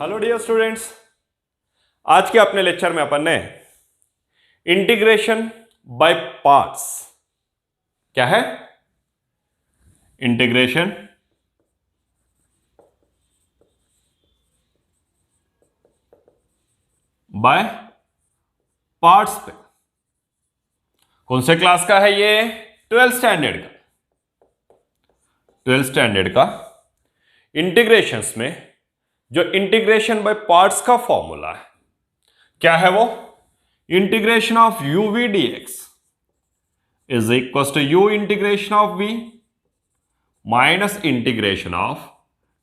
Hello dear students, आज के अपने लेक्चर में अपन ने इंटीग्रेशन बाय पार्ट्स, क्या है इंटीग्रेशन बाय पार्ट्स पे, कौन से क्लास का है ये? 12th स्टैंडर्ड का। 12th स्टैंडर्ड का इंटीग्रेशंस में जो इंटीग्रेशन बाय पार्ट्स का फॉर्मूला है, क्या है वो? Integration of u v d x is equal to u integration of v minus integration of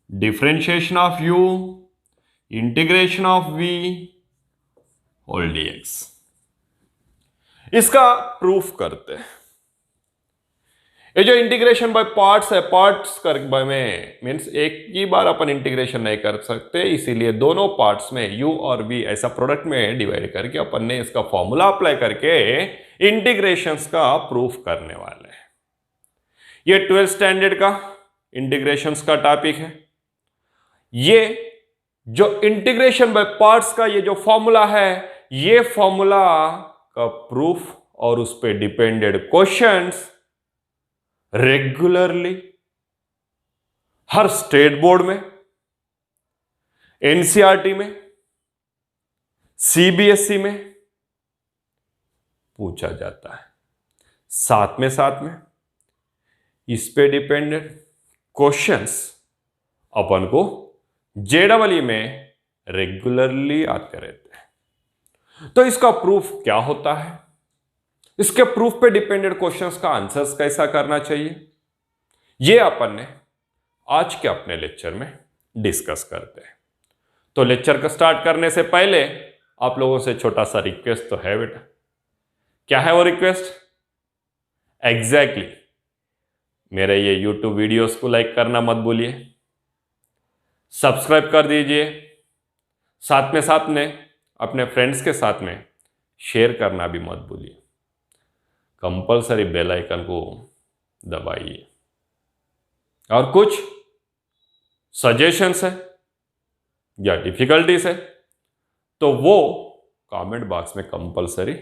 differentiation of u integration of v whole d x. इसका proof करते हैं। ये जो इंटीग्रेशन बाय पार्ट्स है, पार्ट्स कर में मीन्स एक ही बार अपन integration नहीं कर सकते, इसीलिए दोनों पार्ट्स में u और v ऐसा प्रोडक्ट में डिवाइड करके अपन ने इसका फॉर्मूला अप्लाई करके इंटीग्रेशंस का प्रूफ करने वाले हैं। ये 12th स्टैंडर्ड का इंटीग्रेशंस का टॉपिक है। ये जो इंटीग्रेशन बाय पार्ट्स का ये जो फॉर्मूला है, ये फॉर्मूला का प्रूफ और उस पर डिपेंडेड क्वेश्चंस रेगुलरली हर स्टेट बोर्ड में, एनसीईआरटी में, सीबीएसई में पूछा जाता है। साथ में इस पे डिपेंडेड क्वेश्चंस अपन को जेडबलई में रेगुलरली आते रहते हैं। तो इसका प्रूफ क्या होता है, इसके प्रूफ पे डिपेंडेड क्वेश्चंस का आंसर्स कैसा करना चाहिए, ये अपन ने आज के अपने लेक्चर में डिस्कस करते हैं। तो लेक्चर का स्टार्ट करने से पहले आप लोगों से छोटा सा रिक्वेस्ट तो है बेटा। क्या है वो रिक्वेस्ट? एग्जैक्टली मेरे ये यूट्यूब वीडियोस को लाइक करना मत भूलिए, सब्सक्राइब कर दीजिए, साथ में अपने फ्रेंड्स के साथ में शेयर करना भी मत भूलिए। कंपलसरी बेल आइकन को दबाइए। और कुछ सजेशंस है या डिफिकल्टीज है तो वो कमेंट बॉक्स में कंपलसरी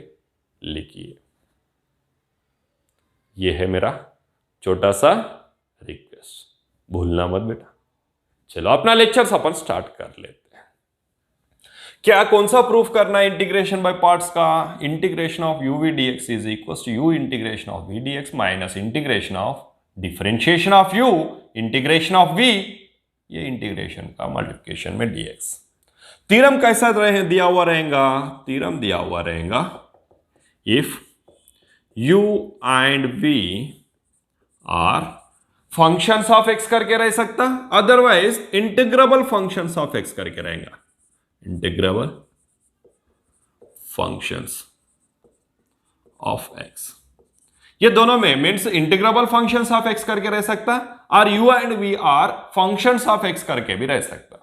लिखिए। ये है मेरा छोटा सा रिक्वेस्ट, भूलना मत बेटा। चलो अपना लेक्चर अपन स्टार्ट कर लेते हैं। क्या कौन सा प्रूफ करना है इंटीग्रेशन बाय पार्ट्स का? Integration of u v d x is equal to u integration of v d x minus integration of differentiation of u integration of v, ये इंटीग्रेशन का मल्टीप्लिकेशन में dx। थ्योरम कैसा दिया हुआ रहेगा? Theorem दिया हुआ रहेगा if u and v are functions of x करके रह सकता, otherwise integrable functions of x करके रहेगा। इंटीग्रेबल फंक्शंस ऑफ x, ये दोनों में means integrable functions of x करके रह सकता और u and v are functions of x करके भी रह सकता।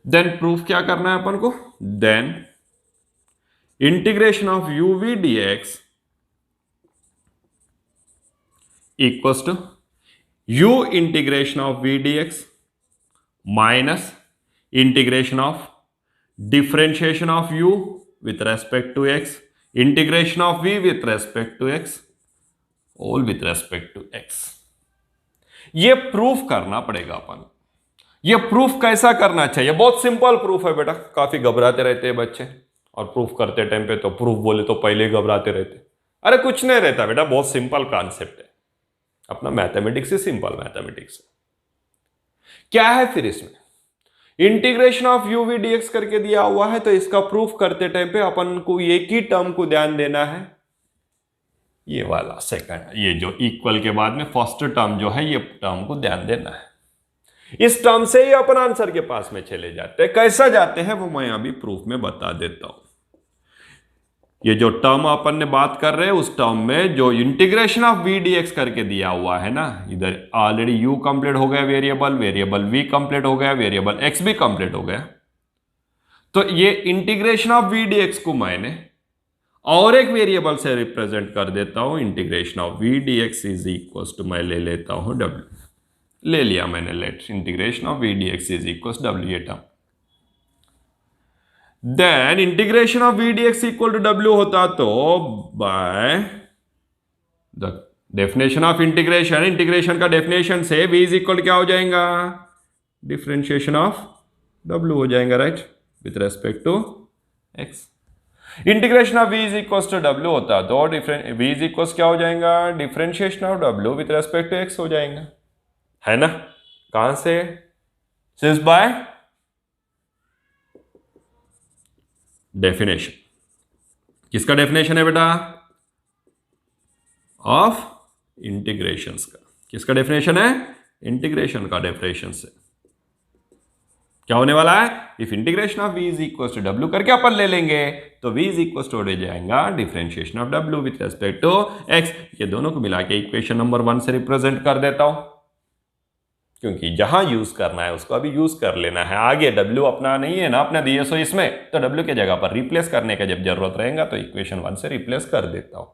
देन प्रूफ क्या करना है अपन को? Then integration of u v dx equals to u integration of v dx minus integration of differentiation of u with respect to x integration of v with respect to x all with respect to x। ये proof करना पड़ेगा अपन। ये proof कैसा करना चाहिए? बहुत simple proof है बेटा। काफी घबराते रहते हैं बच्चे और प्रूफ करते टाइम पे तो प्रूफ बोले तो पहले ही घबराते रहते। अरे कुछ नहीं रहता बेटा, बहुत सिंपल कॉन्सेप्ट है। अपना मैथमेटिक्स ही सिंपल मैथमेटिक्स है। क्या है फिर इसमें? Integration of u v d x करके दिया हुआ है, तो इसका प्रूफ करते टाइम पे अपन को एक ही टर्म को ध्यान देना है, ये वाला सेकंड, ये जो इक्वल के बाद में फर्स्ट टर्म जो है, ये टर्म को ध्यान देना है। इस टर्म से ही अपन आंसर के पास में चले जाते हैं। कैसा जाते हैं वो मैं अभी प्रूफ में बता देता हूं। ये जो टर्म अपन ने बात कर रहे हैं, उस टर्म में जो integration of v d x करके दिया हुआ है ना, इधर ऑलरेडी यू कंप्लीट हो गया, वेरिएबल वी कंप्लीट हो गया, वेरिएबल एक्स भी कंप्लीट हो गया। तो ये integration of v d x को मैंने और एक वेरिएबल से रिप्रेजेंट कर देता हूं। Integration of v d x is equal to मैं ले लेता हूं डब्ल्यू, ले लिया मैंने, let integration of v d x is equal डब्ल्यू, ये term then integration of v d x equal to डब्ल्यू होता तो by the definition of integration, integration का डेफिनेशन से v इज इक्वल क्या हो जाएगा, डिफरेंशिएशन ऑफ w हो जाएगा, right, with respect to x। Integration of v is equal to w होता तो v इज इक्वल क्या हो जाएगा, differentiation of w with respect to x हो जाएगा, है ना। कहां से, सिंस बाय डेफिनेशन, किसका डेफिनेशन है बेटा, ऑफ इंटीग्रेशंस का। किसका डेफिनेशन है, इंटीग्रेशन का डेफिनेशन से क्या होने वाला है, if integration of v is equal to w करके अपन ले लेंगे तो v इज इक्वल टू हो जाएगा differentiation of w with respect to x। ये दोनों को मिला के इक्वेशन नंबर 1 से रिप्रेजेंट कर देता हूं, क्योंकि जहां यूज करना है उसको अभी यूज कर लेना है, आगे w अपना नहीं है ना, अपना दिए सो इसमें, तो w के जगह पर रिप्लेस करने का जब जरूरत रहेगा तो इक्वेशन 1 से रिप्लेस कर देता हूं।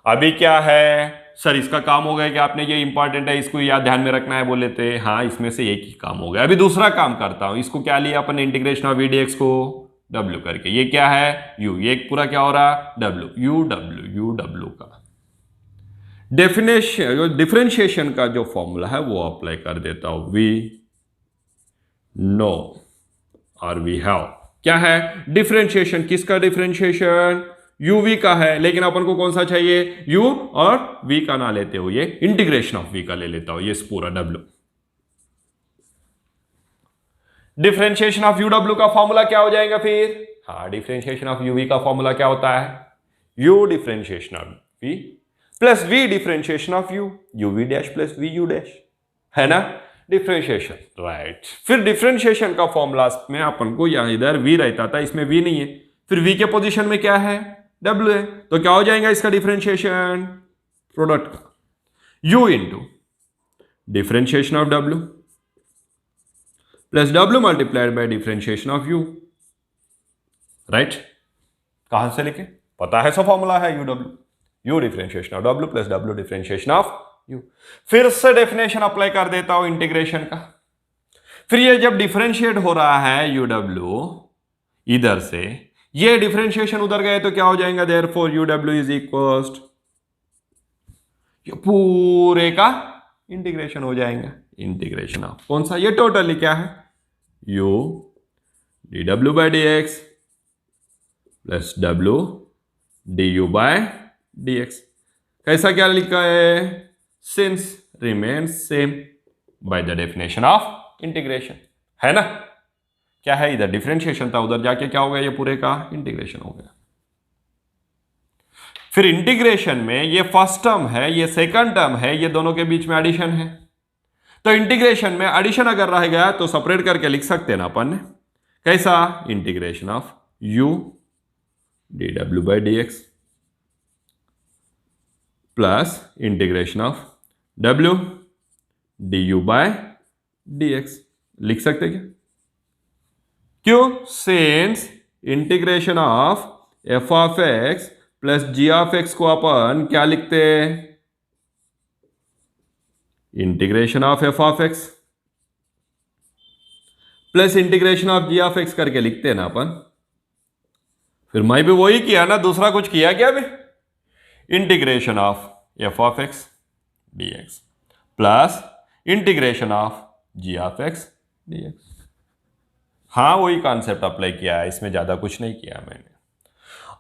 अभी क्या है सर, इसका काम हो गया कि आपने ये इंपॉर्टेंट है इसको याद ध्यान में रखना है बोले थे, हाँ इसमें से एक ही काम हो गया। अभी दूसरा काम करता हूं, इसको क्या लिया अपन integration of v d x को w करके, ये क्या है u, ये पूरा क्या हो रहा w, u w का डेफिनेशन, डिफरेंशिएशन का जो फॉर्मूला है वो अप्लाई कर देता हूं, वी नो और वी हैव, क्या है डिफरेंशिएशन, किसका डिफरेंशिएशन, uv का है, लेकिन अपन को कौन सा चाहिए, u और v का ना लेते हो, ये इंटीग्रेशन ऑफ v का ले लेता हो, ये पूरा w। डिफरेंशिएशन ऑफ uw का फॉर्मूला क्या हो जाएगा फिर, हाँ डिफरेंशिएशन ऑफ uv का फॉर्मूला क्या होता है, u differentiation of v plus v differentiation of u, uv dash plus vu dash, है ना, डिफरेंशिएशन, राइट। फिर डिफरेंशिएशन का फॉर्मूला में अपन को यहां इधर v रहता था, इसमें v नहीं है, फिर v के पोजीशन में क्या है w है, तो क्या हो जाएगा इसका डिफरेंशिएशन, प्रोडक्ट का u into differentiation of w plus w multiplied by differentiation of u, right. कहां से लेके पता है, सो फॉर्मूला है u differentiation of w plus w differentiation of u। फिर से डेफिनेशन अप्लाई कर देता हूं इंटीग्रेशन का। फिर ये जब डिफरेंशिएट हो रहा है uw इधर से, ये डिफरेंशिएशन उधर गए तो क्या हो जाएगा, देयरफॉर uw इज इक्वल पूरे का इंटीग्रेशन हो जाएगा, इंटीग्रेशन ऑफ कौन सा, ये टोटली क्या है u dw by dx plus w du by dx। कैसा क्या लिखा है, since remains same by the definition of integration, है ना। क्या है, इधर डिफरेंशिएशन था, उधर जाके क्या हो गया, ये पूरे का इंटीग्रेशन हो गया। फिर इंटीग्रेशन में ये फर्स्ट टर्म है, ये सेकंड टर्म है, ये दोनों के बीच में एडिशन है, तो इंटीग्रेशन में एडिशन अगर रह गया तो सेपरेट करके लिख सकते हैं ना अपन, कैसा, integration of u dw by dx plus integration of w du by dx, लिख सकते क्या, क्यों, since integration of f of x plus g of x को अपन क्या लिखते हैं, integration of f of x plus integration of g of x करके लिखते हैं ना अपन। फिर मैं भी वही किया ना, दूसरा कुछ किया क्या अभी, integration of f of x dx plus integration of g of x dx, हाँ वही कॉन्सेप्ट अप्लाई किया है, इसमें ज्यादा कुछ नहीं किया मैंने।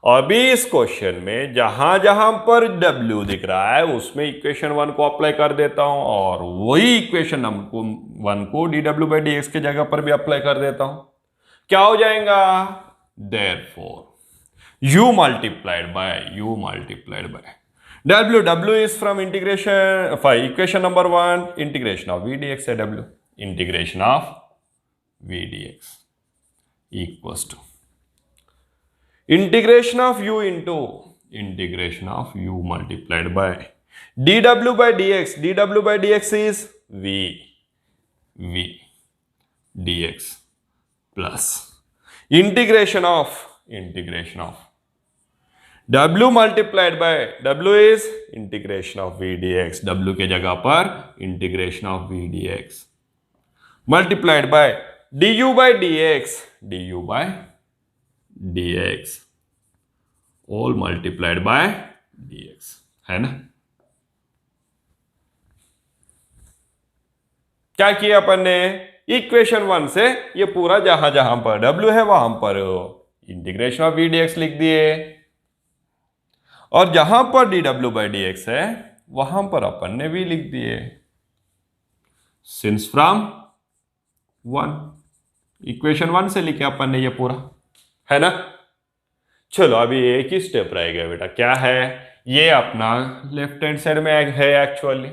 अभी इस क्वेश्चन में जहां जहां पर w दिख रहा है उसमें इक्वेशन 1 को अप्लाई कर देता हूं, और वही इक्वेशन नंबर 1 को dw बाई dx के जगह पर भी अप्लाई कर देता हूं। क्या हो जाएगा, therefore u multiplied by w is from integration equation number 1 integration of v dx है w, integration of v dx equals to integration of u into integration of u multiplied by dw by dx is v dx plus integration of w multiplied by w is integration of v dx, w के जगह पर integration of v dx multiplied by du by dx all multiplied by dx, है ना। क्या किया अपन ने, equation 1 से ये पूरा जहां जहां पर w है वहां पर इंटीग्रेशन ऑफ v dx लिख दिए, और जहां पर dw/dx है वहां पर अपन ने v लिख दिए, सिंस फ्रॉम 1, इक्वेशन 1 से लिखे अपन ने ये पूरा, है ना। चलो अभी एक ही स्टेप रह गया बेटा, क्या है, ये अपना लेफ्ट हैंड साइड में है एक्चुअली,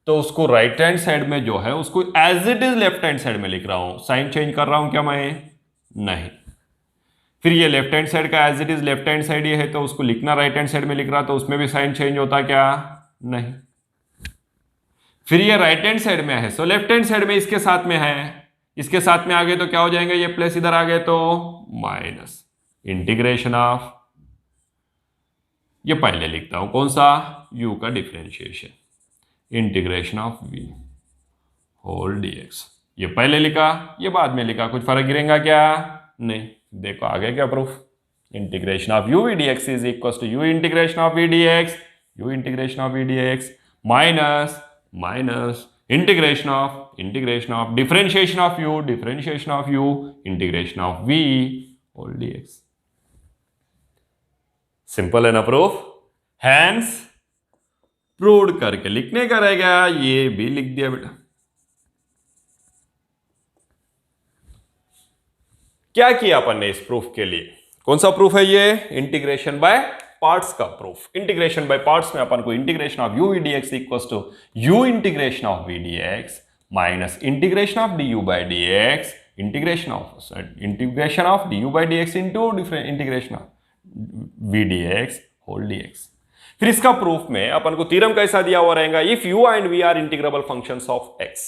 तो उसको राइट हैंड साइड में जो है उसको as it is left hand side में लिख रहा हूं, साइन चेंज कर रहा हूं क्या मैं, नहीं। फिर ये लेफ्ट हैंड साइड का as it is left hand side ये है, तो उसको लिखना राइट हैंड साइड में लिख रहा, तो उसमें भी साइन चेंज होता क्या, नहीं। फिर ये राइट हैंड साइड में है, सो लेफ्ट हैंड साइड में इसके साथ में है, इसके साथ में आ गए तो क्या हो जाएंगे, ये प्लस इधर आ गए तो माइनस, इंटीग्रेशन ऑफ, ये पहले लिखता हूं कौन सा, u का differentiation, integration of v whole dx, ये पहले लिखा ये बाद में लिखा, कुछ फर्क गिरेगा क्या, नहीं। देखो आ गया क्या proof, integration of u v dx is equal to u integration of v dx, u integration of v dx minus minus integration of differentiation of u integration of v whole dx। Simple है ना proof, hence proved करके लिखने का रह गया, ये भी लिख दिया बेटा। क्या किया अपन ने इस प्रूफ के लिए, कौन सा प्रूफ है ये, इंटीग्रेशन बाय पार्ट्स का प्रूफ। इंटीग्रेशन बाय पार्ट्स में अपन को integration of u v dx equals to u integration of v dx minus integration of du by dx, integration of du by dx into integration of v dx whole dx। फिर इसका proof में अपन को theorem कैसा दिया हुआ रहेगा, if u and v are integrable functions of x,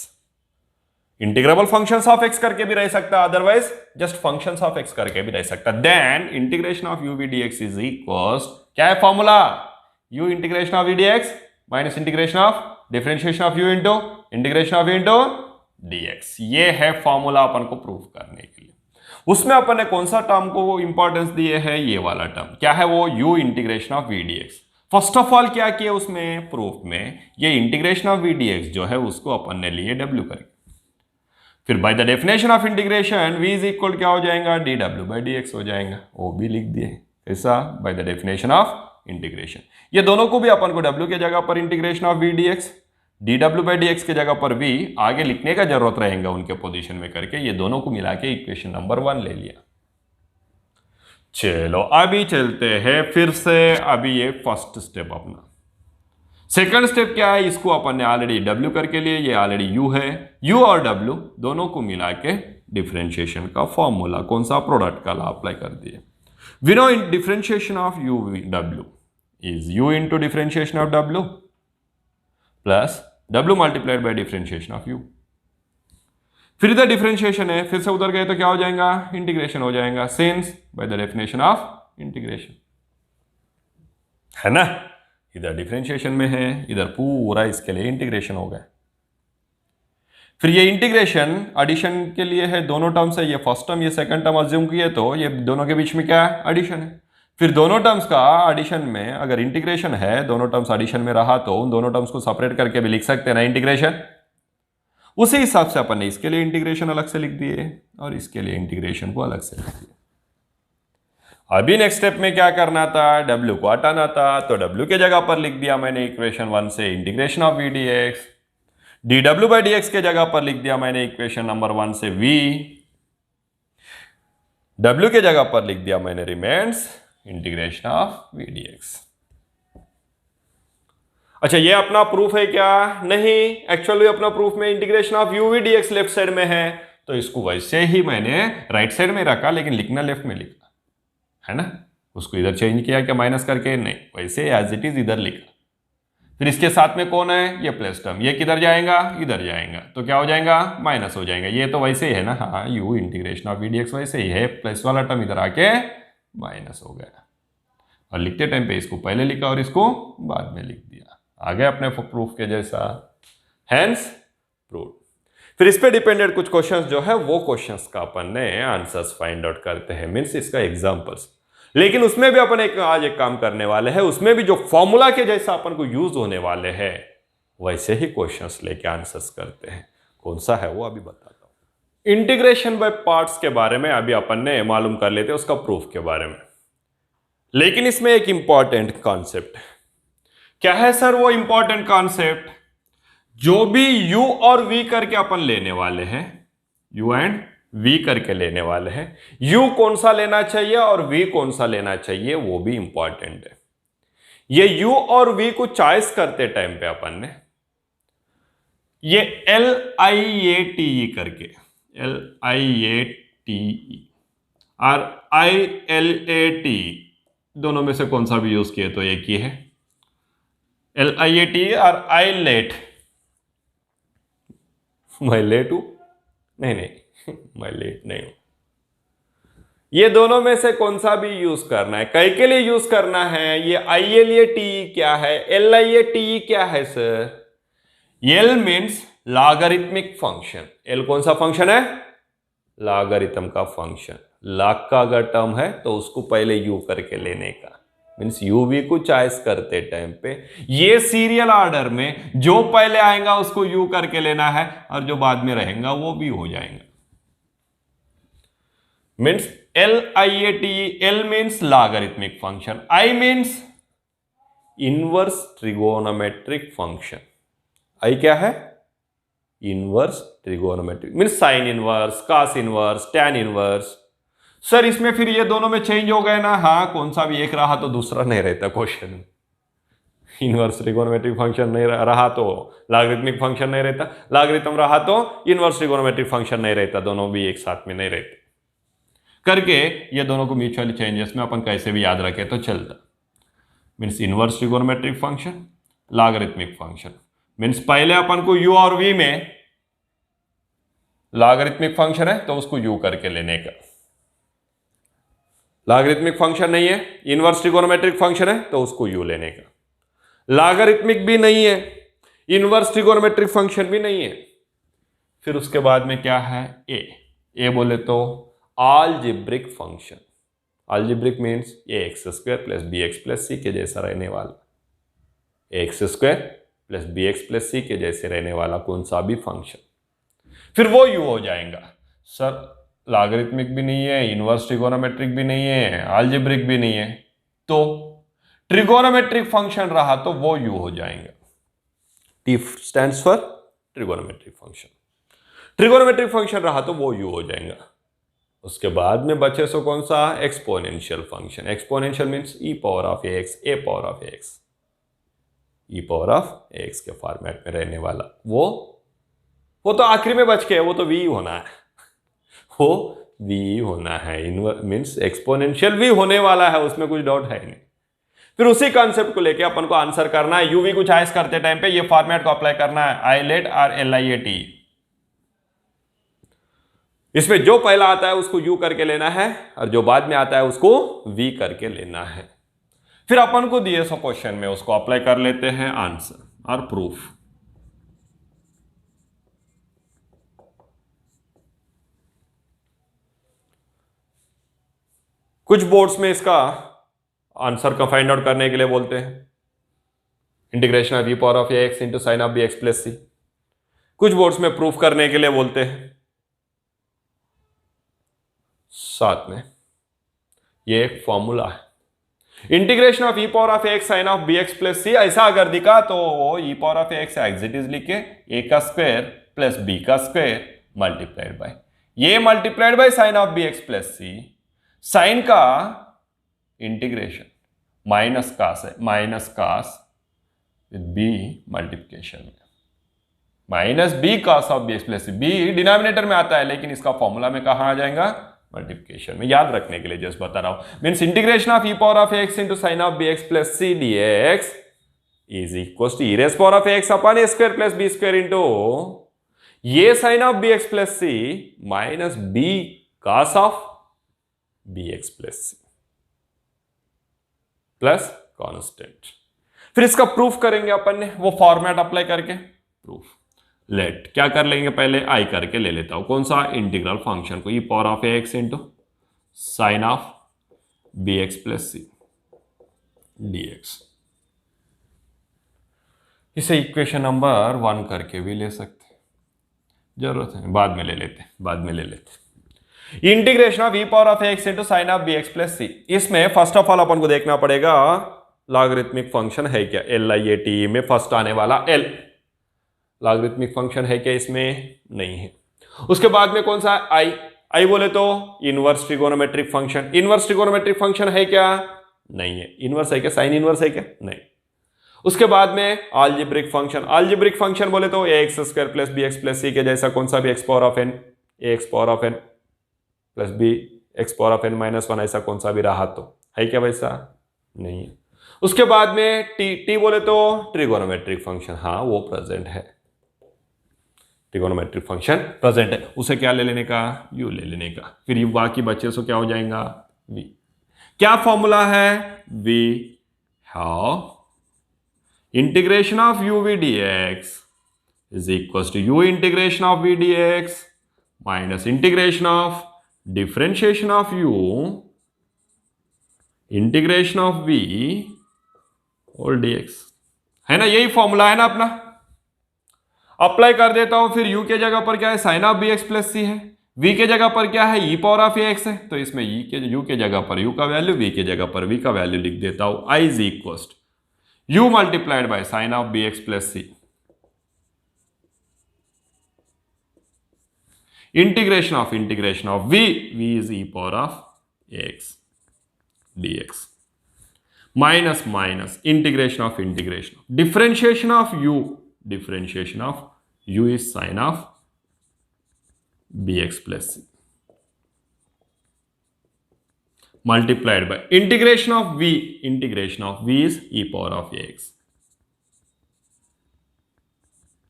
integrable functions of x करके भी रह सकता, otherwise just functions of x करके भी रह सकता, then integration of u v dx is equals, क्या है formula, u integration of v dx minus integration of differentiation of u into integration of v into dx, ये है formula अपन को proof करने के लिए। उसमें अपन ने कौन सा टर्म को इंपॉर्टेंस दिए है, ये वाला टर्म, क्या है वो, u integration of v dx। First of all क्या किया उसमें प्रूफ में, ये इंटीग्रेशन ऑफ v dx जो है उसको अपन ने लिए w करके, फिर bye the definition of integration v is equal क्या हो जाएगा, dw/dx हो जाएगा, वो भी लिख दिए ऐसा bye the definition of integration. ये दोनों को भी अपन को w के जगह पर integration of v dx, dw/dx के जगह पर v आगे लिखने का जरूरत रहेगा उनके पोजीशन में करके, ये दोनों को मिला के इक्वेशन नंबर 1 ले लिया। चलो अभी चलते हैं फिर से, अभी ये फर्स्ट स्टेप अपना, सेकंड स्टेप क्या है, इसको अपन ने ऑलरेडी w करके लिए, ये ऑलरेडी u है, u और w दोनों को मिला के डिफरेंशिएशन का फॉर्मूला कौन सा, प्रोडक्ट का लॉ अप्लाई कर दिए। We know in differentiation of u w is u into differentiation of w plus w multiplied by differentiation of u। फिर इधर डिफरेंशिएशन है, फिर से उधर गए तो क्या हो जाएगा, इंटीग्रेशन हो जाएगा, since bye the definition of integration, है ना। इधर डिफरेंशिएशन में है, इधर पूरा इसके लिए इंटीग्रेशन हो गया। फिर ये इंटीग्रेशन एडिशन के लिए है, दोनों टर्म्स है, ये फर्स्ट टर्म ये सेकंड टर्म अज्यूम किए तो ये दोनों के बीच में क्या है, एडिशन है। फिर दोनों टर्म्स का एडिशन में अगर इंटीग्रेशन है, दोनों टर्म्स एडिशन में रहा तो उन दोनों टर्म्स को सेपरेट करके भी लिख सकते हैं ना इंटीग्रेशन। उसी हिसाब से अपन ने इसके लिए इंटीग्रेशन अलग से लिख दिए और इसके लिए इंटीग्रेशन को अलग से लिख दिए। अभी नेक्स्ट स्टेप में क्या करना था, w को हटाना था, तो w के जगह पर लिख दिया मैंने इक्वेशन 1 से integration of v dx, dw/dx के जगह पर लिख दिया मैंने इक्वेशन नंबर 1 से v, w के जगह पर लिख दिया मैंने remains integration of v dx। अच्छा ये अपना प्रूफ है क्या, नहीं, एक्चुअली अपना प्रूफ में integration of u v dx left side में है, तो इसको वैसे ही मैंने राइट साइड में रखा, लेकिन लिखना लेफ्ट में लिखा, है ना। उसको इधर चेंज किया क्या माइनस करके, नहीं, वैसे एज इट इज इधर लिखा। फिर इसके साथ में कौन है, ये प्लस टर्म, ये किधर जाएगा, इधर जाएगा, तो क्या हो जाएगा, माइनस हो जाएगा। ये तो वैसे ही है ना, हाँ, u integration of v dx वैसे ही है, प्लस वाला टर्म इधर आके माइनस हो गया, और लिखते टाइम पे इसको पहले लिखा और इसको बाद में लिख दिया, आ गया अपने प्रूफ के जैसा, हैंस प्रूफ। फिर इस पे डिपेंडेंट कुछ क्वेश्चंस जो है वो क्वेश्चंस का अपन ने आंसर्स फाइंड आउट करते हैं, मीन्स इसका एग्जांपल्स। लेकिन उसमें भी अपन आज एक काम करने वाले हैं, उसमें भी जो फॉर्मूला के जैसा अपन को यूज होने वाले हैं वैसे ही क्वेश्चंस लेके आंसर्स करते हैं। कौन सा है वो अभी बताता हूं। इंटीग्रेशन बाय पार्ट्स के बारे में अभी अपन ने मालूम कर लेते हैं, उसका प्रूफ के बारे में। लेकिन इसमें एक इंपॉर्टेंट कॉन्सेप्ट क्या है सर? वो इंपॉर्टेंट कॉन्सेप्ट, जो भी u और v करके अपन लेने वाले हैं, u एंड v करके लेने वाले हैं, u कौन सा लेना चाहिए और v कौन सा लेना चाहिए वो भी इंपॉर्टेंट है। ये u और v को चॉइस करते टाइम पे अपन ने ये LIATE करके, LIATE और ILATE दोनों में से कौन सा भी यूज किए तो एक ही है। LIATE और ILAT, मैं लेट हूं? नहीं मैं लेट नहीं हूं। ये दोनों में से कौन सा भी यूज करना है, कई के लिए यूज करना है। ये ILATE क्या है, LIATE क्या है sir? L means logarithmic function. L कौन सा फंक्शन है? लॉगरिथम का फंक्शन। लॉग का अगर टर्म है तो उसको पहले u करके लेने का, मीन्स u v को चॉइस करते टाइम पे ये सीरियल ऑर्डर में जो पहले आएगा उसको u करके लेना है और जो बाद में रहेगा वो भी हो जाएगा। Means LIATE, L means logarithmic function, I means inverse trigonometric function. I क्या है? Inverse trigonometric, means sine inverse, cos inverse, tan inverse. Sir इसमें फिर ये दोनों में चेंज हो गए ना? हाँ, कौन सा भी एक रहा तो दूसरा नहीं रहता क्वेश्चन में। इनवर्स ट्रिगोनोमेट्रिक फंक्शन नहीं रहा तो लॉगरिथमिक फंक्शन नहीं रहता, लॉगरिथम रहा तो इनवर्स ट्रिगोनोमेट्रिक फंक्शन नहीं रहता, दोनों भी एक साथ में नहीं रहते करके ये दोनों को म्यूचुअली चेंजेस में अपन कैसे भी याद रखे तो चलता। Means inverse trigonometric function, logarithmic function, means पहले अपन को u और v में लॉगरिथमिक फंक्शन है तो उसको u करके लेने का। लॉगरिथमिक फंक्शन नहीं है, इनवर्स ट्रिगोनोमेट्रिक फंक्शन है तो उसको u लेने का। लॉगरिथमिक भी नहीं है, इनवर्स ट्रिगोनोमेट्रिक फंक्शन भी नहीं है, फिर उसके बाद में क्या है? a बोले तो algebraic function. Algebraic means ax² plus bx plus c के जैसा रहने वाला, ax² plus bx plus c के जैसे रहने वाला कौन सा भी फंक्शन, फिर वो u हो जाएगा। सर लॉगरिथमिक भी नहीं है, इनवर्स ट्रिगोनोमेट्रिक भी नहीं है, अलजेब्रिक भी नहीं है, तो ट्रिगोनोमेट्रिक फंक्शन रहा तो वो u हो जाएगा। T stands for trigonometric function. Trigonometric function रहा तो वो u हो जाएगा। उसके बाद में बचे सो कौन सा? Exponential function. Exponential means e power of ax, a power of ax, e power of ax के फॉर्मेट में रहने वाला वो तो आखिरी में बच के, वो तो v होना है, वो v होना है। मीन्स एक्सपोनेंशियल भी होने वाला है, उसमें कुछ डाउट है नहीं। फिर उसी कॉन्सेप्ट को लेके अपन को आंसर करना है, uv को चॉइस करते टाइम पे ये फॉर्मेट को अप्लाई करना है, ILAT और LIATE। इसमें जो पहला आता है उसको u करके लेना है और जो बाद में आता है उसको v करके लेना है। फिर अपन को दिए सो क्वेश्चन में उसको अप्लाई कर लेते हैं आंसर और प्रूफ। कुछ बोर्ड्स में इसका आंसर का फाइंड आउट करने के लिए बोलते हैं integration of e power of ax into sine of bx plus c। कुछ बोर्ड्स में प्रूफ करने के लिए बोलते हैं। साथ में ये एक फॉर्मूला है, integration of e power of ax sine of bx plus c। ऐसा अगर दिखा तो e power of ax as it is लिखे a का स्क्वायर प्लस b का स्क्वायर मल्टीप्लाइड बाय ये multiplied by sine of bx plus c। Sine का integration minus cos है, minus cos with b multiplication में minus b cos of bx plus c। B denominator में आता है लेकिन इसका फॉर्मूला में कहां आ जाएगा? मल्टीप्लिकेशन में। याद रखने के लिए जस्ट बता रहा हूं। Means integration of e power of x into sine of bx plus c dx is equal to e raise power of x upon a square plus b square into ये sine of bx plus c minus b cos of bx plus c plus constant. फिर इसका proof करेंगे अपन ने वो format apply करके। Proof let क्या कर लेंगे, पहले आई करके ले लेता हूं, कौन सा, इंटीग्रल फंक्शन को, e power of x into sine of b x plus c d x. इसे इक्वेशन नंबर 1 करके भी ले सकते, जरूरत है बाद में ले लेते, बाद में ले लेते। Integration of e power of x into sine of b x plus c. इसमें फर्स्ट ऑफ ऑल अपन को देखना पड़ेगा लॉगरिथमिक फंक्शन है क्या, एल आई ए टी में फर्स्ट आने वाला एल लॉगरिथमिक फंक्शन है क्या, इसमें नहीं है। उसके बाद में कौन सा, आई, आई बोले तो inverse trigonometric function, inverse trigonometric function है क्या, नहीं है। इनवर्स है क्या, साइन इनवर्स है क्या, नहीं। उसके बाद में अलजेब्रिक फंक्शन, अलजेब्रिक फंक्शन बोले तो a x square plus b x plus c के जैसा कौन सा भी x power of n, a x power of n plus b x power of n minus 1 ऐसा कौन सा भी रहा तो है क्या, वैसा नहीं है। उसके बाद में टी, टी बोले तो ट्रिगोनोमेट्रिक फंक्शन, हाँ वो प्रेजेंट है, ट्रिगोनोमेट्रिक फंक्शन प्रेजेंट है, उसे क्या ले लेने का, यू ले लेने का। फिर यू बाकी बच्चे से क्या हो जाएगा, वी। क्या फॉर्मूला है, we have integration of u v d x is equal to u integration of v d x minus integration of differentiation of u integration of v whole d x, है ना, यही formula है ना अपना। Apply कर देता हूं, फिर u के जगह पर क्या है, sine of b x plus c है, v के जगह पर क्या है, ई पावर ऑफ एक्स है, तो इसमें u के जगह पर u का वैल्यू, v के जगह पर v का वैल्यू लिख देता हूं, i is equal u multiplied by sine of b x plus c integration of v is e power of x dx minus minus integration differentiation of u is sin of bx plus c multiplied by integration of v is e power of x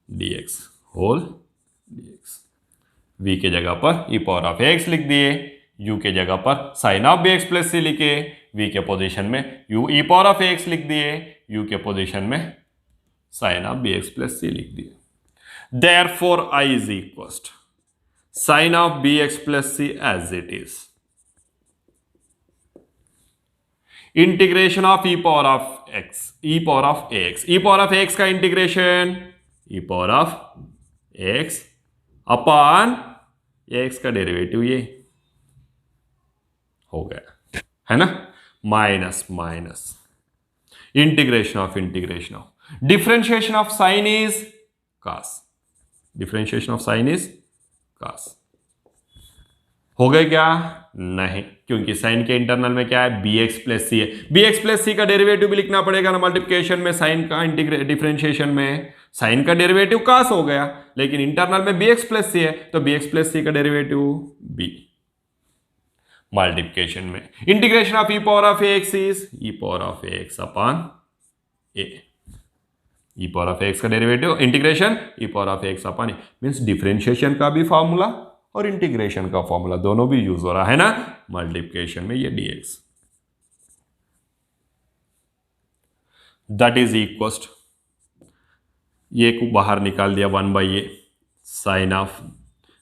dx whole dx। v के जगह पर e power of x लिख दिए, u के जगह पर sin of bx plus c लिखे, v के पोजीशन में u e power of x लिख दिए, u के पोजीशन में sin of bx plus c लिख दिए। Therefore, I is equals to sin of bx plus c as it is. Integration of e power of x, e power of ax, e power of x का integration e power of x upon x का derivative ये हो गया, है ना, minus minus integration of differentiation of sine is cos, differentiation of sine is cos। हो गए क्या, नहीं, क्योंकि साइन के इंटरनल में क्या है, bx प्लस सी है, bx प्लस सी का डेरिवेटिव भी लिखना पड़ेगा ना मल्टीप्लिकेशन में, साइन का डिफरेंशिएशन में साइन का डेरिवेटिव cos हो गया, लेकिन इंटरनल में bx प्लस सी है, तो bx प्लस सी का डेरिवेटिव b मल्टीप्लिकेशन में integration of e power of x is e power of x upon a, e power of x का derivative integration e power of x upon a means differentiation का भी formula और integration का formula दोनों भी use हो रहा है ना मल्टीप्लिकेशन में, ये dx दैट इज इक्वल ये को बाहर निकाल दिया 1/a sine of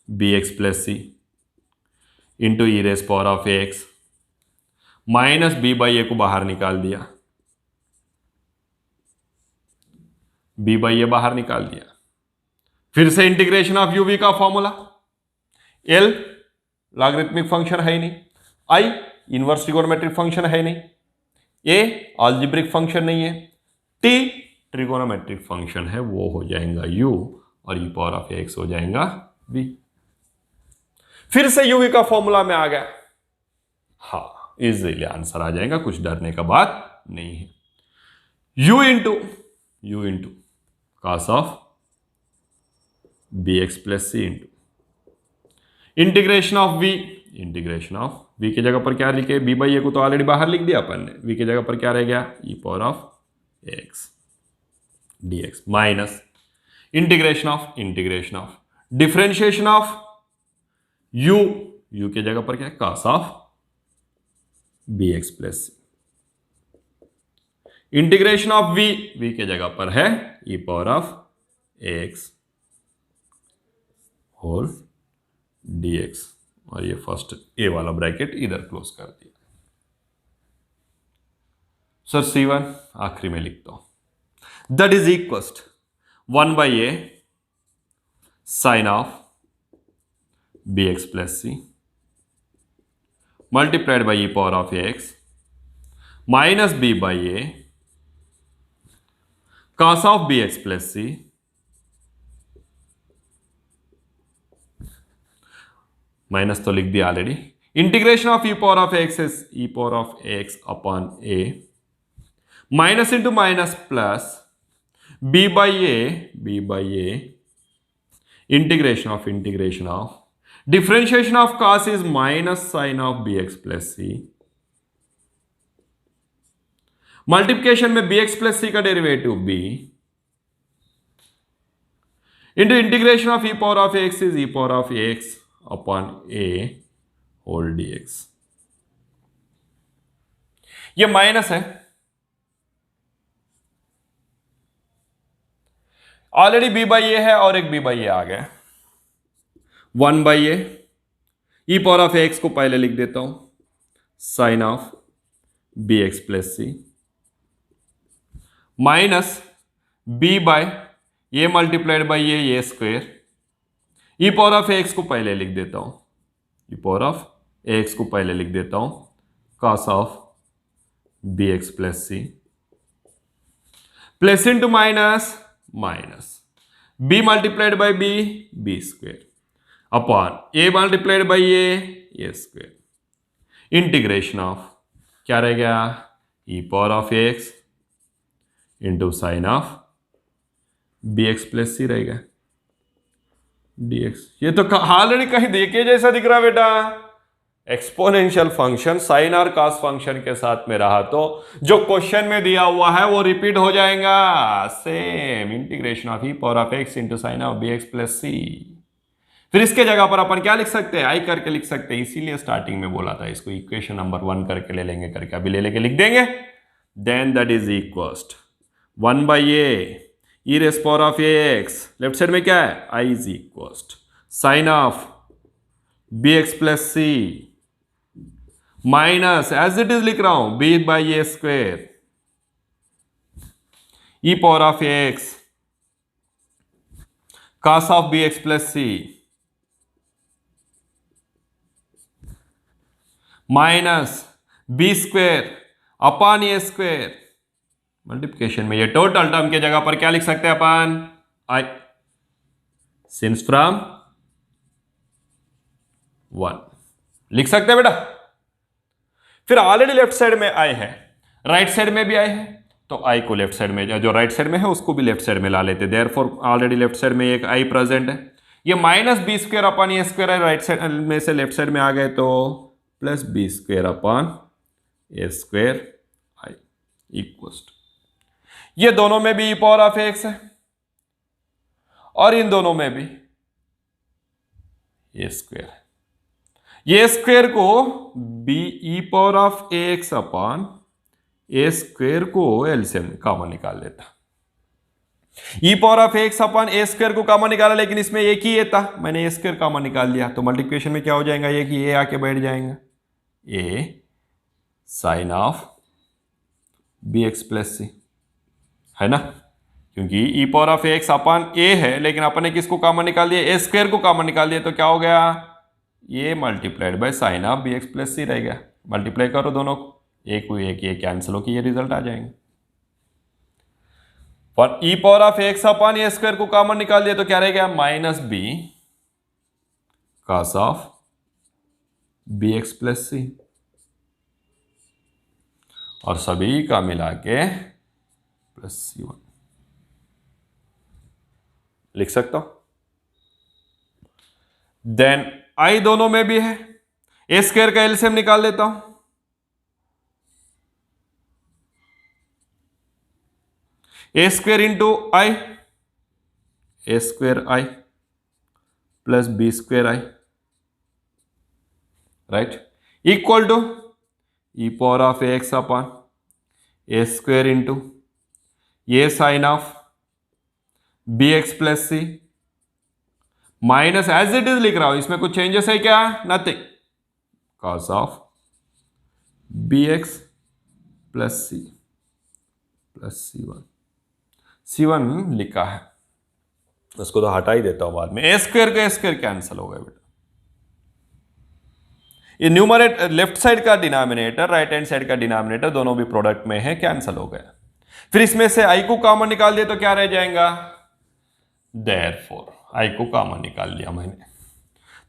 bx plus c into e raise power of x minus b/a को बाहर निकाल दिया, b/a बाहर निकाल दिया, फिर से इंटीग्रेशन ऑफ u v का फॉर्मूला, l लॉगरिथमिक फंक्शन है ही नहीं, i इनवर्स ट्रिगोनोमेट्रिक फंक्शन है नहीं, a अलजेब्रिक फंक्शन नहीं है, t ट्रिगोनोमेट्रिक फंक्शन है, वो हो जाएगा u और e पावर ऑफ x हो जाएगा v। फिर से u v का फॉर्मूला में आ गया, हाँ इजीली आंसर आ जाएगा, कुछ डरने का बात नहीं है। u into cos of bx plus c into integration of v की जगह पर क्या लिखे, b/a को तो ऑलरेडी बाहर लिख दिया अपन ने, v की जगह पर क्या रह गया, e power of x dx minus integration of differentiation of u की जगह पर क्या है, cos of bx plus c integration of v की जगह पर है e power of x whole dx, और ये फर्स्ट ए वाला ब्रैकेट इधर क्लोज कर दिया। सर C1 आखिरी में लिखता हूं, that is equal 1/a sine of bx plus c multiplied by e power of ax minus b by a cos of bx plus c minus तो लिख दिया already, integration of e power of x is e power of x upon a minus into minus plus b by a integration of differentiation of cos is minus sine of bx plus c multiplication में bx plus c का derivative b into integration of e power of x is e power of x upon a whole dx। ये minus है, already b by a है और एक b by ए आ गया, 1/a e power of x को पहले लिख देता हूं sine of bx plus c minus b by a multiplied by a square, e power of x को पहले लिख देता हूं, ई पावर ऑफ एक्स को पहले लिख देता हूं cos of bx plus c plus into minus minus b multiplied by b square upon a multiplied by a square integration of क्या रह गया e power of x into sine of bx plus c रहेगा dx। ये तो already कहीं देखे जैसा दिख रहा बेटा, एक्सपोनेंशियल फंक्शन साइन और कॉस फंक्शन के साथ में रहा तो जो क्वेश्चन में दिया हुआ है वो रिपीट हो जाएगा, same integration of e power of x into sine of bx plus c। फिर इसके जगह पर अपन क्या लिख सकते हैं, आई करके लिख सकते हैं, इसीलिए स्टार्टिंग में बोला था इसको इक्वेशन नंबर 1 करके ले लेंगे करके, अभी ले लेके लिख देंगे। Then that is equal 1/a e raise power of ax, left side में क्या है i is equal sine of bx plus c minus as it is लिख रहा हूं b by a square e power of ax cos of bx plus c minus b square upon a square multiplication में ये total term के जगह पर क्या लिख सकते हैं अपन, आई सिंस फ्रॉम 1 लिख सकते हैं बेटा। फिर ऑलरेडी लेफ्ट साइड में आई है, राइट साइड में भी आई है, तो आई को लेफ्ट साइड में, जो राइट साइड में है उसको भी लेफ्ट साइड में ला लेते, देयरफॉर ऑलरेडी लेफ्ट साइड में एक आई प्रेजेंट है, ये minus B square upon a square है, राइट साइड में से लेफ्ट साइड में आ गए तो plus b square upon a square I equal, ये दोनों में भी ई पावर ऑफ एक्स है और इन दोनों में भी ए स्क्वायर है, ये स्क्वायर को b e power of x upon a square को एलसीएम कॉमन निकाल लेता, e power of x upon a square को कॉमन निकाला, लेकिन इसमें एक ही ए था, मैंने ए स्क्वायर कॉमन निकाल लिया, तो मल्टीप्लिकेशन में क्या हो जाएगा, ये कि ए आके बैठ जाएगा, a sine of b x plus c, है ना, क्योंकि e power of x upon a है, लेकिन अपन ने किसको कॉमन निकाल दिया, ए स्क्वायर को कॉमन निकाल दिया, तो क्या हो गया, ये multiplied by sine of b x plus c रह गया, मल्टीप्लाई करो दोनों को, एक हुई एक ये कैंसिल हो कि ये रिजल्ट आ जाएंगे। और e power of x upon a square को कॉमन निकाल दिया तो क्या रह गया, minus b cos of b x plus c, और सभी का मिला के प्लस C1 लिख सकता हूं। देन आई दोनों में भी है, ए स्क्वायर का एलसीएम निकाल लेता हूं, a square into I, a square I plus b square I, right, equal to e power of x upon a square into ये sine of b x plus c minus as it is लिख रहा हूं, इसमें कुछ changes है क्या? Nothing. Cos of b x plus c plus C1 लिखा है, उसको तो हटा ही देता हूं बाद में। ए स्क्वायर का स्क्वायर कैंसिल हो गया बेटा। ये न्यूमरेटर लेफ्ट साइड का डिनोमिनेटर राइट हैंड साइड का डिनोमिनेटर दोनों भी प्रोडक्ट में है, कैंसिल हो गया। फिर इसमें से आई को कॉमन निकाल दिया तो क्या रह जाएगा? देयरफॉर आई को कॉमन निकाल लिया मैंने,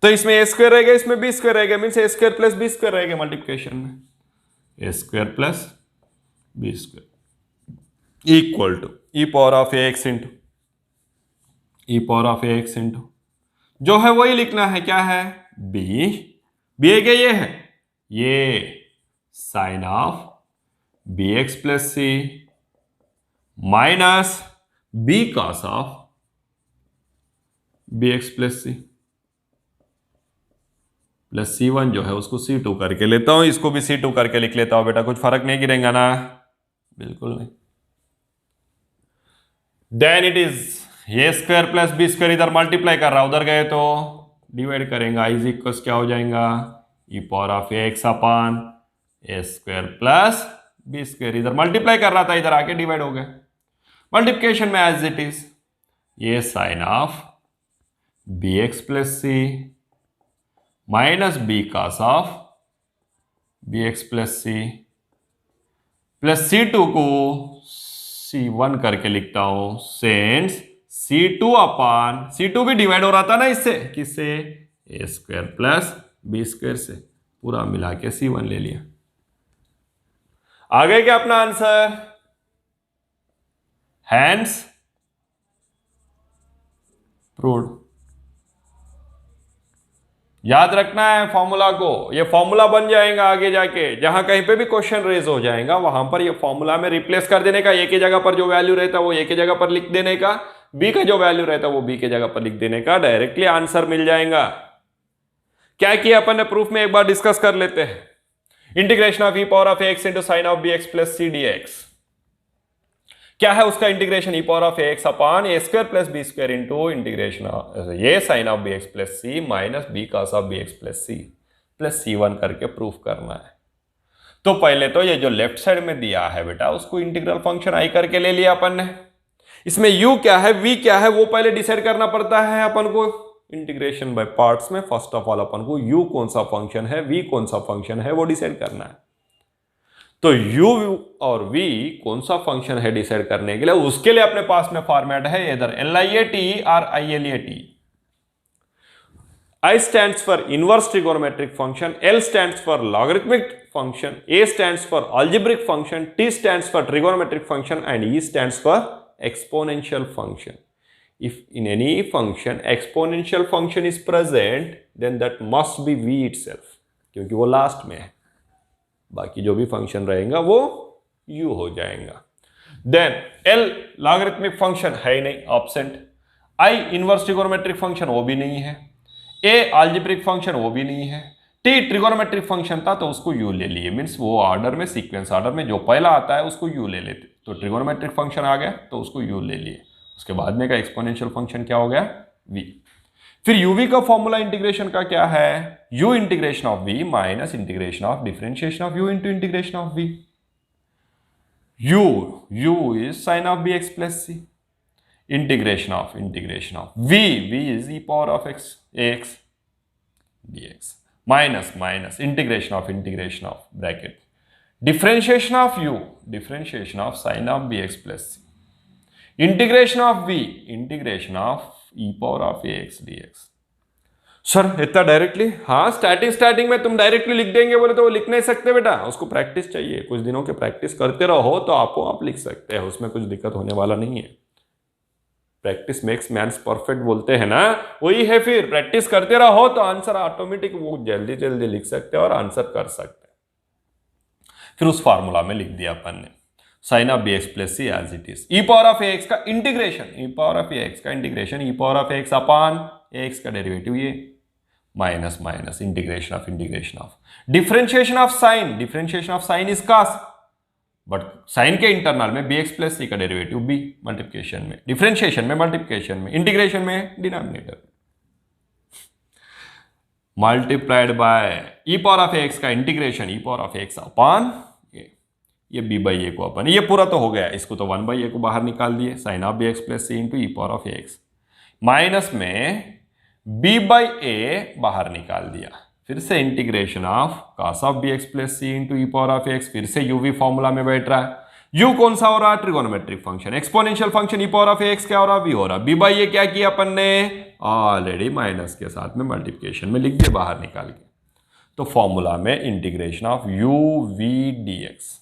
तो इसमें ए स्क्वायर रहेगा, इसमें बी स्क्वायर रहेगा, means a square plus b square रहेगा मल्टीप्लिकेशन में। A square plus b square equal to e power of a x into e power of a x into जो है वही लिखना है, क्या है? बी है क्या? ये sine of b x plus c minus b cos of b x plus c plus C1 जो है उसको C2 करके लेता हूं, इसको भी C2 करके लिख लेता हूं बेटा, कुछ फर्क नहीं गिरेगा ना? बिल्कुल नहीं। Then it is a square plus b square, इधर मल्टीप्लाई कर रहा हूं, उधर गए तो डिवाइड करेंगे, इज इक्वल्स क्या हो जाएगा? E power of a x upon a square plus b square, इधर मल्टीप्लाई कर रहा था, इधर आके डिवाइड हो गया। मल्टीप्लिकेशन में एज इट इज ये sine of b x plus c minus b cos of b x plus c plus C2 को C1 करके लिखता हूं, सेंस C2 अपॉन C2 भी डिवाइड हो रहा था ना इससे, किससे? ए स्क्वायर प्लस बी स्क्वायर से, पूरा मिला के C1 ले लिया। आ गए क्या अपना आंसर? Hence proved. याद रखना है फॉर्मूला को, ये फॉर्मूला बन जाएगा आगे जाके, जहां कहीं पे भी क्वेश्चन रेज हो जाएगा वहां पर ये फॉर्मूला में रिप्लेस कर देने का, ए की जगह पर जो वैल्यू रहता है वो ए की जगह पर लिख देने का, बी का जो वैल्यू रहता है वो बी की जगह पर लिख देने का, डायरेक्टली आंसर मिल जाएगा। क्या किया अपन ने प्रूफ में, एक बार डिस्कस कर लेते हैं। Integration of e power of x into sine of b x plus c d x, क्या है उसका integration? E power of a x upon a square plus b square into integration ये sine of b x plus c minus b cos of b x plus C1 करके proof करना है। तो पहले तो ये जो लेफ्ट साइड में दिया है बेटा उसको इंटीग्रल फंक्शन आई करके ले लिया अपन ने। इसमें u क्या है v क्या है वो पहले डिसाइड करना पड़ता है अपन को इंटीग्रेशन बाय पार्ट्स में। फर्स्ट ऑफ ऑल अपन को u कौन सा फंक्शन है v कौन सा फंक्शन है वो डिसाइड करना है। तो u और v कौन सा फंक्शन है डिसाइड करने के लिए, उसके लिए अपने पास में फॉर्मेट है इधर LIAT और ILAT। I stands for inverse trigonometric function, L stands for logarithmic function, A stands for algebraic function, T stands for trigonometric function and E stands for exponential function. If in any function exponential function is present then that must be v itself, क्योंकि वो last में है, बाकी जो भी function रहेगा वो u हो जाएगा। देन L लॉगरिथमिक फंक्शन है ही नहीं, absent. I inverse trigonometric function वो भी नहीं है, A अलजेब्रिक फंक्शन वो भी नहीं है, T ट्रिगोनोमेट्रिक फंक्शन था तो उसको u ले लिए, मीन्स वो ऑर्डर में सीक्वेंस ऑर्डर में जो पहला आता है उसको u ले लेते, तो ट्रिगोनोमेट्रिक फंक्शन आ गया तो उसको u ले लिए। उसके बाद में का एक्सपोनेंशियल फंक्शन क्या हो गया? v। फिर uv का फॉर्मूला इंटीग्रेशन का क्या है? u integration of v minus integration of differentiation of u into integration of v। u is sine of bx plus c, integration of v is e power of x ax dx minus integration of bracket differentiation of of sin of bx plus c, integration of v integration of e power of ax dx। Sir इतना directly? हाँ, starting में तुम directly लिख देंगे बोले तो वो लिख नहीं सकते बेटा, उसको प्रैक्टिस चाहिए, कुछ दिनों के प्रैक्टिस करते रहो तो आप लिख सकते हैं, उसमें कुछ दिक्कत होने वाला नहीं है। प्रैक्टिस मेक्स मैन्स परफेक्ट बोलते हैं ना, वही है। फिर प्रैक्टिस करते रहो तो आंसर ऑटोमेटिक वो जल्दी लिख सकते हैं और आंसर कर सकते हैं। फिर उस फार्मूला में लिख दिया अपन ने sine of bx plus c as it is, e power of ax का integration, e power of ax का integration, e power of ax upon ax का डेरिवेटिव ये minus integration of differentiation of sine is cos, but sine के internal में bx plus c का derivative b, multiplication में differentiation में multiplication में integration में denominator. Multiplied by e power of x का integration e power of x upon ये B by ए को अपन, ये पूरा तो हो गया, इसको तो 1 बाई ए को बाहर निकाल दिए, sine of b x plus c into e power of x, minus में बी बाई ए बाहर निकाल दिया, फिर से integration of cos of b x plus c into e power of x, फिर से यूवी फॉर्मूला में बैठ रहा है। यू कौन सा हो रहा है? Trigonometric function, exponential function E power of x क्या हो रहा है? वी हो रहा है। बी बाई ए क्या किया अपन ने? ऑलरेडी माइनस के साथ में मल्टीप्लिकेशन में लिख दिया बाहर निकाल के। तो फॉर्मूला में integration of u v d x,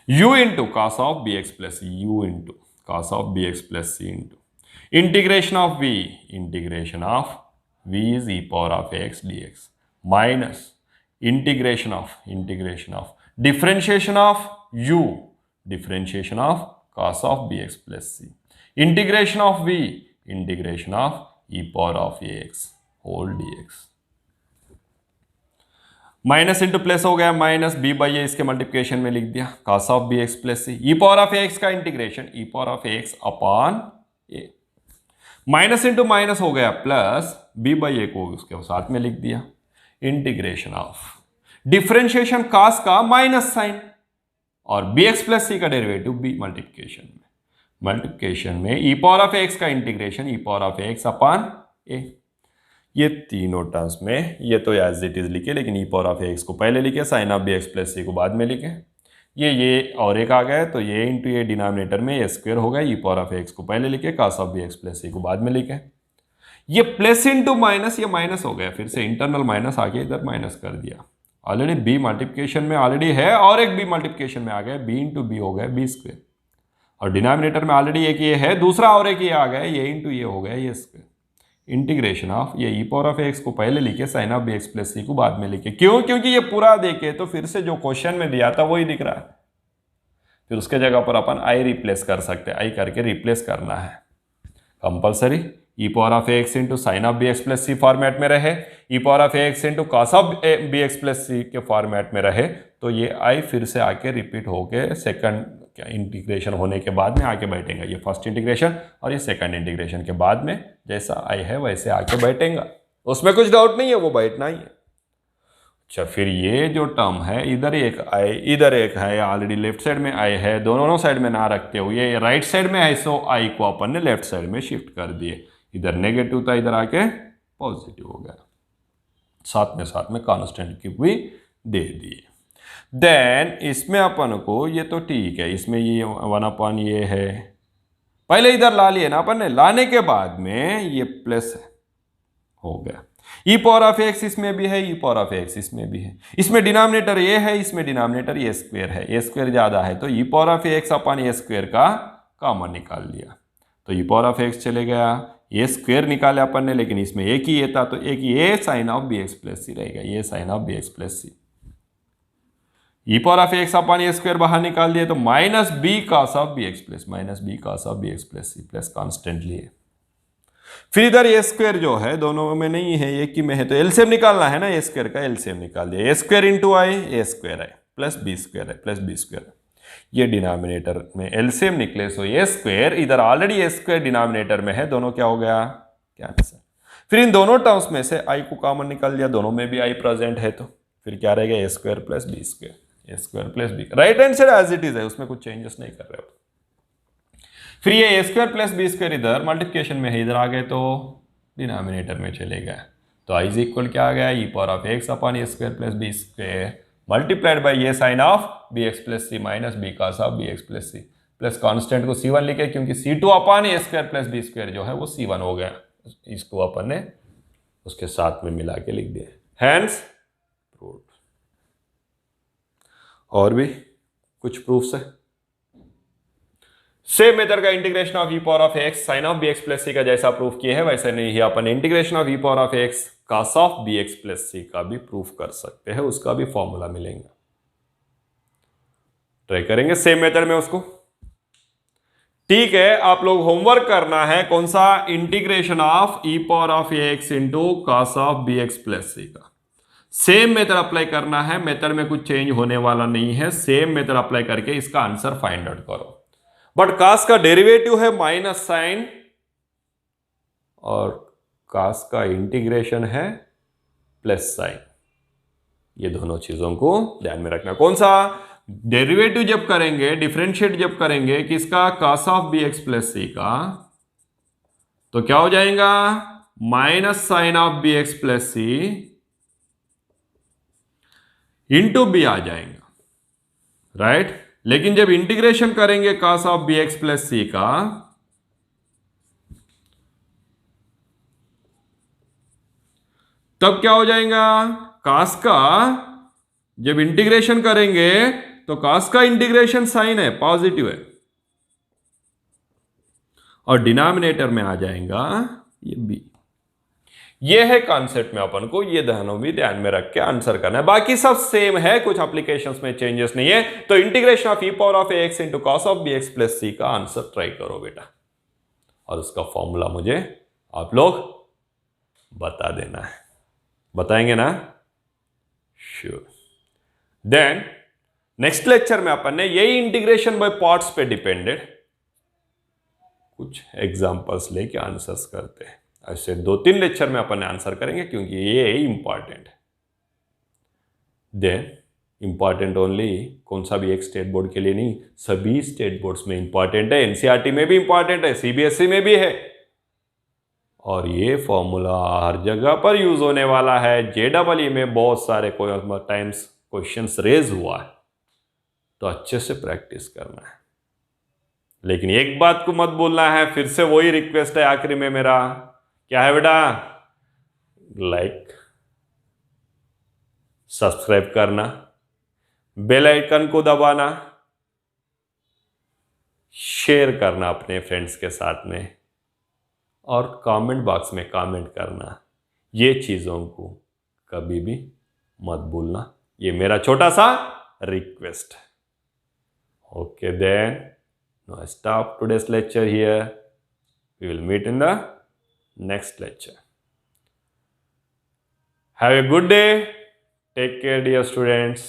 u into cos of bx plus c, u into cos of bx plus c into integration of v, integration of v is e power of x dx minus integration of differentiation of u, differentiation of cos of bx plus c, integration of v, integration of e power of ax whole dx। Minus into plus हो गया, minus B by ए इसके multiplication में लिख दिया, cos of b x plus c, e power of x का integration e power of x upon a, minus into minus हो गया plus B by ए को उसके साथ में लिख दिया, इंटीग्रेशन ऑफ डिफरेंशिएशन कॉस का माइनस साइन और बी एक्स प्लस सी का डेरिवेटिव बी मल्टीप्लिकेशन में ई पावर ऑफ एक्स का integration e power of x upon a. ये तीनों टर्म्स में ये तो एज इट इज लिखे, लेकिन ई पावर ऑफ एक्स को पहले लिखे, sine of b x plus c को बाद में लिखे। ये और एक आ गया तो ये इंटू ये डिनोमिनेटर में ए स्क्वायर हो गया, ई पावर ऑफ एक्स को पहले लिखे, cos of b x plus c को बाद में लिखे। ये प्लस इंटू माइनस, ये माइनस हो गया, फिर से इंटरनल माइनस आके इधर माइनस कर दिया। ऑलरेडी बी मल्टीप्लिकेशन में ऑलरेडी है और एक बी मल्टीप्लिकेशन में आ गया, बी इंटू बी हो गया बी स्क्वायर, और डिनोमिनेटर में ऑलरेडी एक ये है, दूसरा और एक ये आ गया, ये इंटू ये हो गया ये स्क्वायर। इंटीग्रेशन ऑफ ये ई पावर ऑफ एक्स को पहले लिखे, sine of b x plus c को बाद में लिखे। क्यों? क्योंकि ये पूरा देखे तो फिर से जो क्वेश्चन में दिया था वही दिख रहा है, फिर उसके जगह पर अपन आई रिप्लेस कर सकते हैं, आई करके रिप्लेस करना है compulsory. E power of x into sine of b x plus c format में रहे, e power of x into cos of b x plus c के फॉर्मेट में रहे, तो ये आई फिर से आके रिपीट होके सेकंड इंटीग्रेशन होने के बाद में आके बैठेगा। ये फर्स्ट इंटीग्रेशन और ये सेकंड इंटीग्रेशन के बाद में जैसा आई है वैसे आके बैठेगा, उसमें कुछ डाउट नहीं है, वो बैठना ही है। अच्छा, फिर ये जो टर्म है इधर एक आई इधर एक है, ऑलरेडी लेफ्ट साइड में आई है, दोनों साइड में ना रखते हुए ये राइट साइड में है, सो आई को अपन ने लेफ्ट साइड में शिफ्ट कर दिए, इधर नेगेटिव था इधर आके पॉजिटिव हो गया, साथ में कांस्टेंट की भी दे दिए। देन इसमें अपन को ये तो ठीक है, इसमें ये 1 ये है, पहले इधर ला लिए ना अपन ने, लाने के बाद में ये प्लस हो गया। ई पावर ऑफ एक्स इसमें भी है, ई पावर ऑफ एक्स इसमें भी है, इसमें डिनोमिनेटर ये है, इसमें डिनोमिनेटर ये स्क्वायर है, ये स्क्वायर ज्यादा है तो ई पावर ऑफ एक्स अपन ये स्क्वायर का कॉमन निकाल लिया, तो ई पावर ऑफ एक्स चले गया, ये स्क्वायर निकाले अपन ने, लेकिन इसमें एक ही ये था तो एक ये sine of b x plus c रहेगा, ये sine of b x plus c, e power of x अपन ये स्क्वायर बाहर निकाल दिए तो minus b cos of b x plus, minus b cos of b x plus c plus constant लिए। फिर इधर ये स्क्वायर जो है दोनों में नहीं है, एक ही में है, तो एलसीएम निकालना है ना, ए स्क्वायर का एलसीएम निकाल दिया, ए square into I a square है प्लस बी स्क्वायर है प्लस बी स्क्वायर है, ये डिनोमिनेटर में एलसीएम निकले, सो ये स्क्वायर इधर ऑलरेडी ए स्क्वायर डिनोमिनेटर में है, दोनों क्या हो गया कैंसिल। फिर इन दोनों टर्म्स में से आई को कॉमन निकाल दिया, दोनों में भी आई प्रेजेंट है, तो फिर क्या रहेगा a square plus b square, a square plus b, right hand side as it is है, उसमें कुछ चेंजेस नहीं कर रहे हो। फिर ये ए स्क्वायर प्लस बी स्क्वायर इधर मल्टीप्लिकेशन में है, इधर आ गए तो डिनोमिनेटर में चले गए, तो आई इज इक्वल क्या आ गया, e power of x upon a square plus b square multiplied by ये sine of b x plus c minus b cos of b x plus c, plus constant को C1 लिखे क्योंकि C2 upon a square plus b square जो है वो C1 हो गया, इसको अपन ने उसके साथ में मिला के लिख दिया, हैंस प्रूव्ड। और भी कुछ प्रूफ्स है, सेम मेथड का integration of e power of x sine of b x plus c का जैसा प्रूफ किए हैं वैसे नहीं ही अपन integration of e power of x cos of b x plus c का भी प्रूफ कर सकते हैं, उसका भी फॉर्मूला मिलेगा, ट्राई करेंगे सेम मेथड में उसको। ठीक है, आप लोग होमवर्क करना है कौन सा, integration of e power of x into cos of b x plus c का सेम मेथड अप्लाई करना है, मेथड में कुछ चेंज होने वाला नहीं है, सेम मेथड अप्लाई करके इसका आंसर फाइंड आउट करो। बट कॉस का डेरिवेटिव है माइनस साइन और कॉस का इंटीग्रेशन है प्लस साइन। ये दोनों चीजों को ध्यान में रखना। कौन सा? डेरिवेटिव जब करेंगे, डिफरेंशिएट जब करेंगे किसका? cos of b x plus c का, तो क्या हो जाएगा? Minus sine of b x plus c into b आ जाएगा, राइट? लेकिन जब इंटीग्रेशन करेंगे cos of b x plus c का, तब क्या हो जाएगा? cos का जब इंटीग्रेशन करेंगे तो cos का इंटीग्रेशन साइन है, पॉजिटिव है, और डिनोमिनेटर में आ जाएगा ये बी। ये है कॉन्सेप्ट में अपन को ये दोनों भी ध्यान में रख के आंसर करना है। बाकी सब सेम है, कुछ एप्लीकेशंस में चेंजेस नहीं है। तो integration of e power of a x into cos of b x plus c का आंसर ट्राई करो बेटा, और उसका फॉर्मूला मुझे आप लोग बता देना है। बताएंगे ना? श्योर। देन नेक्स्ट लेक्चर में अपन ने यही इंटीग्रेशन बाय पार्ट्स पे डिपेंडेड कुछ एग्जांपल्स लेके आंसर्स करते हैं। ऐसे 2-3 लेक्चर में अपन आंसर करेंगे, क्योंकि ये इंपॉर्टेंट है। देन इंपॉर्टेंट ओनली कौन सा भी एक स्टेट बोर्ड के लिए नहीं, सभी स्टेट बोर्ड्स में इंपॉर्टेंट है। एनसीईआरटी में भी इंपॉर्टेंट है, सीबीएसई में भी है, और ये फॉर्मूला हर जगह पर यूज होने वाला है। जेडबलई में बहुत सारे टाइम्स क्वेश्चंस रेज हुआ है, तो अच्छे से प्रैक्टिस करना है। लेकिन एक बात को मत बोलना है, फिर से वही रिक्वेस्ट है आखिरी में मेरा, क्या है बेटा? लाइक, सब्सक्राइब करना, बेल आइकन को दबाना, शेयर करना अपने फ्रेंड्स के साथ में, और कमेंट बॉक्स में कमेंट करना। ये चीज़ों को कभी भी मत भूलना, ये मेरा छोटा सा रिक्वेस्ट है। Okay then, now I stop today's lecture here. We will meet in the next lecture. Have a good day. Take care, dear students.